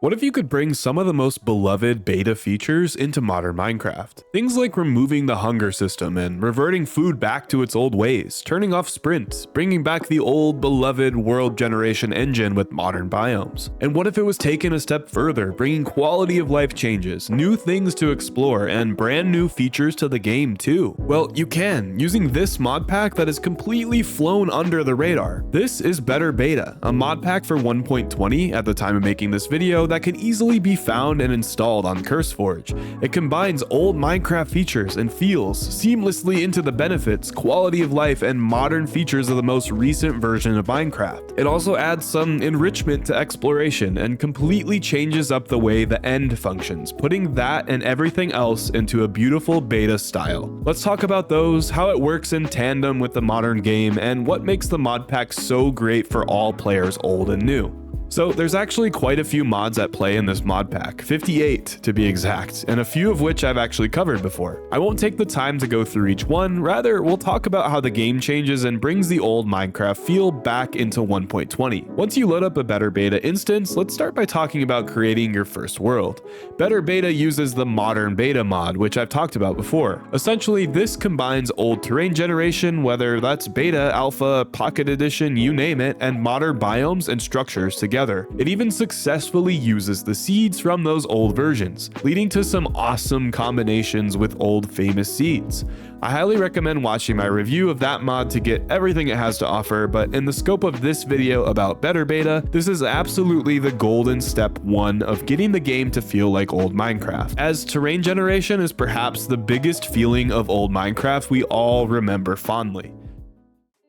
What if you could bring some of the most beloved beta features into modern Minecraft? Things like removing the hunger system and reverting food back to its old ways, turning off sprint, bringing back the old beloved world generation engine with modern biomes. And what if it was taken a step further, bringing quality of life changes, new things to explore, and brand new features to the game too? Well, you can, using this mod pack that has completely flown under the radar. This is Better Beta, a mod pack for 1.20 at the time of making this video that can easily be found and installed on CurseForge. It combines old Minecraft features and feels seamlessly into the benefits, quality of life, and modern features of the most recent version of Minecraft. It also adds some enrichment to exploration and completely changes up the way the end functions, putting that and everything else into a beautiful beta style. Let's talk about those, how it works in tandem with the modern game, and what makes the mod pack so great for all players, old and new. So there's actually quite a few mods at play in this mod pack, 58 to be exact, and a few of which I've actually covered before. I won't take the time to go through each one, rather we'll talk about how the game changes and brings the old Minecraft feel back into 1.20. Once you load up a Better Beta instance, let's start by talking about creating your first world. Better Beta uses the Modern Beta mod, which I've talked about before. Essentially, this combines old terrain generation, whether that's Beta, Alpha, Pocket Edition, you name it, and modern biomes and structures together. It even successfully uses the seeds from those old versions, leading to some awesome combinations with old famous seeds. I highly recommend watching my review of that mod to get everything it has to offer, but in the scope of this video about Better Beta, this is absolutely the golden step one of getting the game to feel like old Minecraft, as terrain generation is perhaps the biggest feeling of old Minecraft we all remember fondly.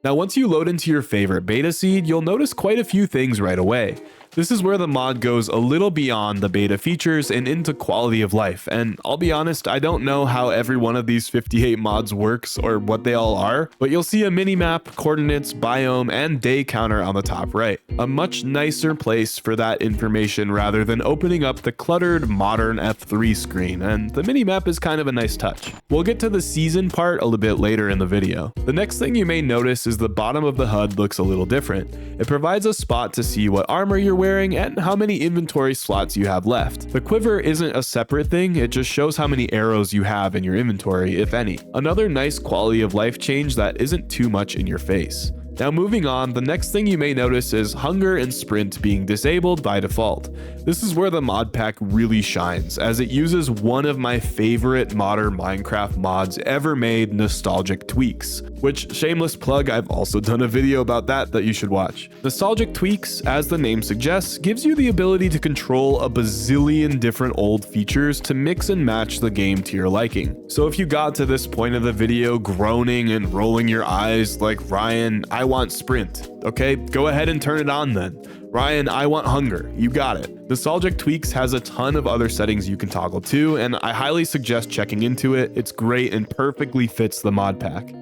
Now, once you load into your favorite beta seed, you'll notice quite a few things right away. This is where the mod goes a little beyond the beta features and into quality of life, and I'll be honest, I don't know how every one of these 58 mods works or what they all are, but you'll see a minimap, coordinates, biome, and day counter on the top right. A much nicer place for that information rather than opening up the cluttered modern F3 screen, and the minimap is kind of a nice touch. We'll get to the season part a little bit later in the video. The next thing you may notice is the bottom of the HUD looks a little different. It provides a spot to see what armor you're wearing and how many inventory slots you have left. The quiver isn't a separate thing, it just shows how many arrows you have in your inventory, if any. Another nice quality of life change that isn't too much in your face. Now moving on, the next thing you may notice is hunger and sprint being disabled by default. This is where the mod pack really shines, as it uses one of my favorite modern Minecraft mods ever made, Nostalgic Tweaks, which, shameless plug, I've also done a video about that you should watch. Nostalgic Tweaks, as the name suggests, gives you the ability to control a bazillion different old features to mix and match the game to your liking. So if you got to this point of the video groaning and rolling your eyes like, Ryan, I want sprint, okay, go ahead and turn it on then. Ryan, I want hunger, you got it. Nostalgic Tweaks has a ton of other settings you can toggle too, and I highly suggest checking into it. It's great and perfectly fits the mod pack.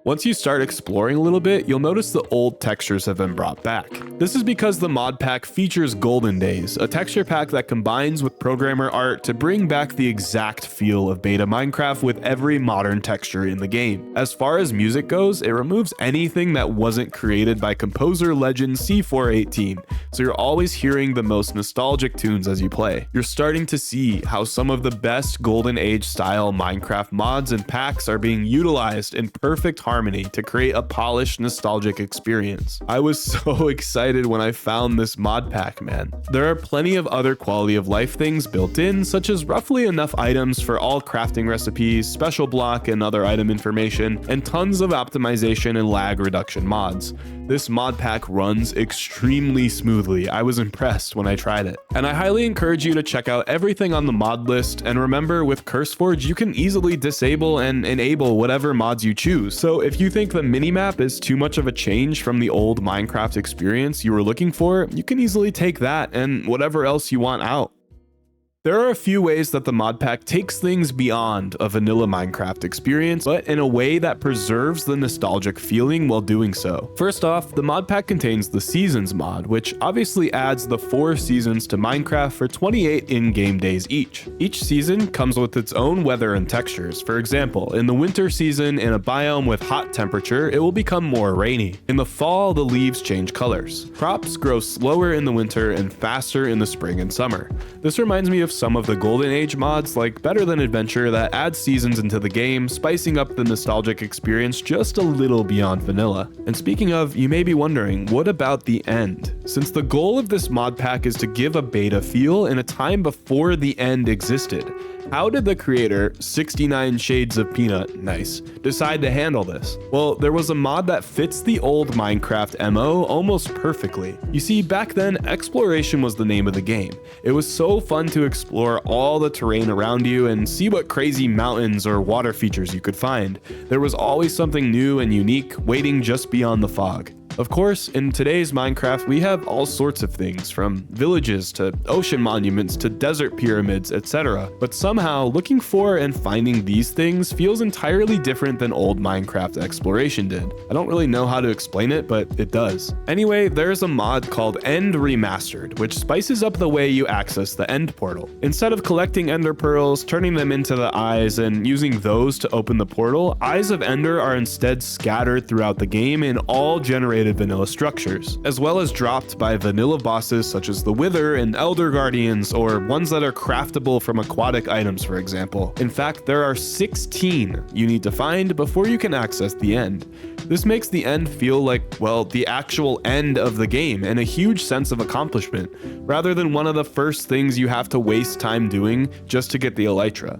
Once you start exploring a little bit, you'll notice the old textures have been brought back. This is because the mod pack features Golden Days, a texture pack that combines with programmer art to bring back the exact feel of beta Minecraft with every modern texture in the game. As far as music goes, it removes anything that wasn't created by composer legend C418, so you're always hearing the most nostalgic tunes as you play. You're starting to see how some of the best Golden Age style Minecraft mods and packs are being utilized in perfect harmony to create a polished, nostalgic experience. I was so excited when I found this mod pack, man. There are plenty of other quality of life things built in, such as roughly enough items for all crafting recipes, special block and other item information, and tons of optimization and lag reduction mods. This mod pack runs extremely smoothly. I was impressed when I tried it. And I highly encourage you to check out everything on the mod list, and remember, with CurseForge, you can easily disable and enable whatever mods you choose. So if you think the minimap is too much of a change from the old Minecraft experience you were looking for, you can easily take that and whatever else you want out. There are a few ways that the Modpack takes things beyond a vanilla Minecraft experience, but in a way that preserves the nostalgic feeling while doing so. First off, the Modpack contains the Seasons mod, which obviously adds the 4 seasons to Minecraft for 28 in-game days each. Each season comes with its own weather and textures. For example, in the winter season, in a biome with hot temperature, it will become more rainy. In the fall, the leaves change colors. Crops grow slower in the winter and faster in the spring and summer. This reminds me of some of the Golden Age mods like Better Than Adventure that add seasons into the game, spicing up the nostalgic experience just a little beyond vanilla. And speaking of, you may be wondering, what about the end? Since the goal of this mod pack is to give a beta feel in a time before the end existed, how did the creator, 69 Shades of Peanut, nice, decide to handle this? Well, there was a mod that fits the old Minecraft MO almost perfectly. You see, back then, exploration was the name of the game. It was so fun to explore all the terrain around you and see what crazy mountains or water features you could find. There was always something new and unique waiting just beyond the fog. Of course, in today's Minecraft, we have all sorts of things, from villages to ocean monuments to desert pyramids, etc. But somehow, looking for and finding these things feels entirely different than old Minecraft exploration did. I don't really know how to explain it, but it does. Anyway, there's a mod called End Remastered, which spices up the way you access the End portal. Instead of collecting Ender pearls, turning them into the eyes, and using those to open the portal, Eyes of Ender are instead scattered throughout the game in all generated vanilla structures, as well as dropped by vanilla bosses such as the Wither and Elder Guardians, or ones that are craftable from aquatic items, for example. In fact, there are 16 you need to find before you can access the end. This makes the end feel like, well, the actual end of the game and a huge sense of accomplishment, rather than one of the first things you have to waste time doing just to get the elytra.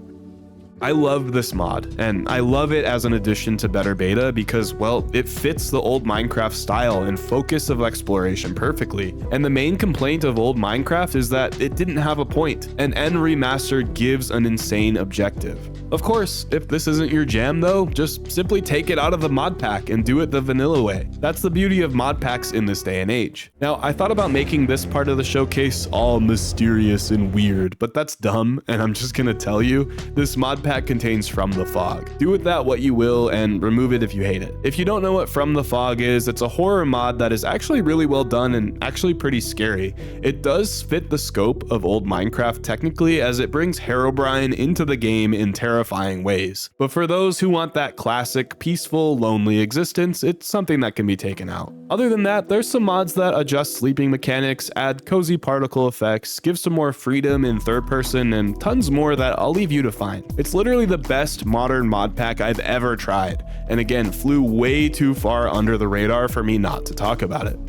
I love this mod, and I love it as an addition to Better Beta because, well, it fits the old Minecraft style and focus of exploration perfectly. And the main complaint of old Minecraft is that it didn't have a point, and End Remastered gives an insane objective. Of course, if this isn't your jam though, just simply take it out of the mod pack and do it the vanilla way. That's the beauty of mod packs in this day and age. Now, I thought about making this part of the showcase all mysterious and weird, but that's dumb, and I'm just gonna tell you, this mod pack contains From the Fog. Do with that what you will and remove it if you hate it. If you don't know what From the Fog is, it's a horror mod that is actually really well done and actually pretty scary. It does fit the scope of old Minecraft technically, as it brings Herobrine into the game in terrifying ways. But for those who want that classic, peaceful, lonely existence, it's something that can be taken out. Other than that, there's some mods that adjust sleeping mechanics, add cozy particle effects, give some more freedom in third person, and tons more that I'll leave you to find. It's literally the best modern mod pack I've ever tried, and again, flew way too far under the radar for me not to talk about it.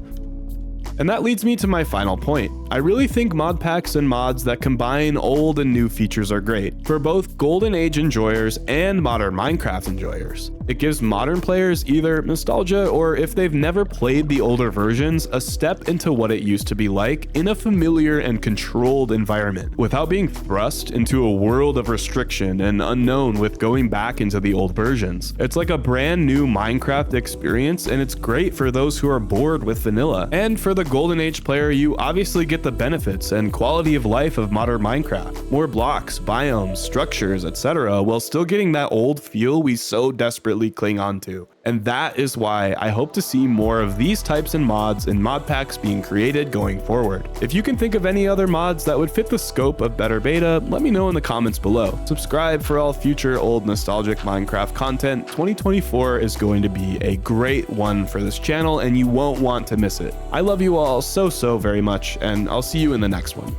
And that leads me to my final point. I really think mod packs and mods that combine old and new features are great for both Golden Age enjoyers and modern Minecraft enjoyers. It gives modern players either nostalgia, or if they've never played the older versions, a step into what it used to be like in a familiar and controlled environment, without being thrust into a world of restriction and unknown with going back into the old versions. It's like a brand new Minecraft experience, and it's great for those who are bored with vanilla. And for the Golden Age player, you obviously get the benefits and quality of life of modern Minecraft. More blocks, biomes, structures, etc., while still getting that old feel we so desperately cling on to. And that is why I hope to see more of these types of mods and mod packs being created going forward. If you can think of any other mods that would fit the scope of Better Beta, let me know in the comments below. Subscribe for all future old nostalgic Minecraft content. 2024 is going to be a great one for this channel, and you won't want to miss it. I love you all so very much, and I'll see you in the next one.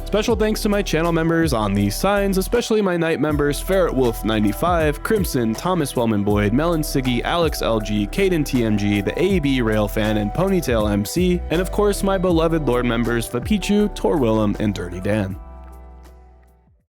Special thanks to my channel members on these signs, especially my night members FerretWolf95, Crimson, Thomas Wellman Boyd, Melon Siggy, Alex LG, Caden TMG, the AB Railfan, and Ponytail MC, and of course my beloved Lord members Vapichu, Tor Willem, and Dirty Dan.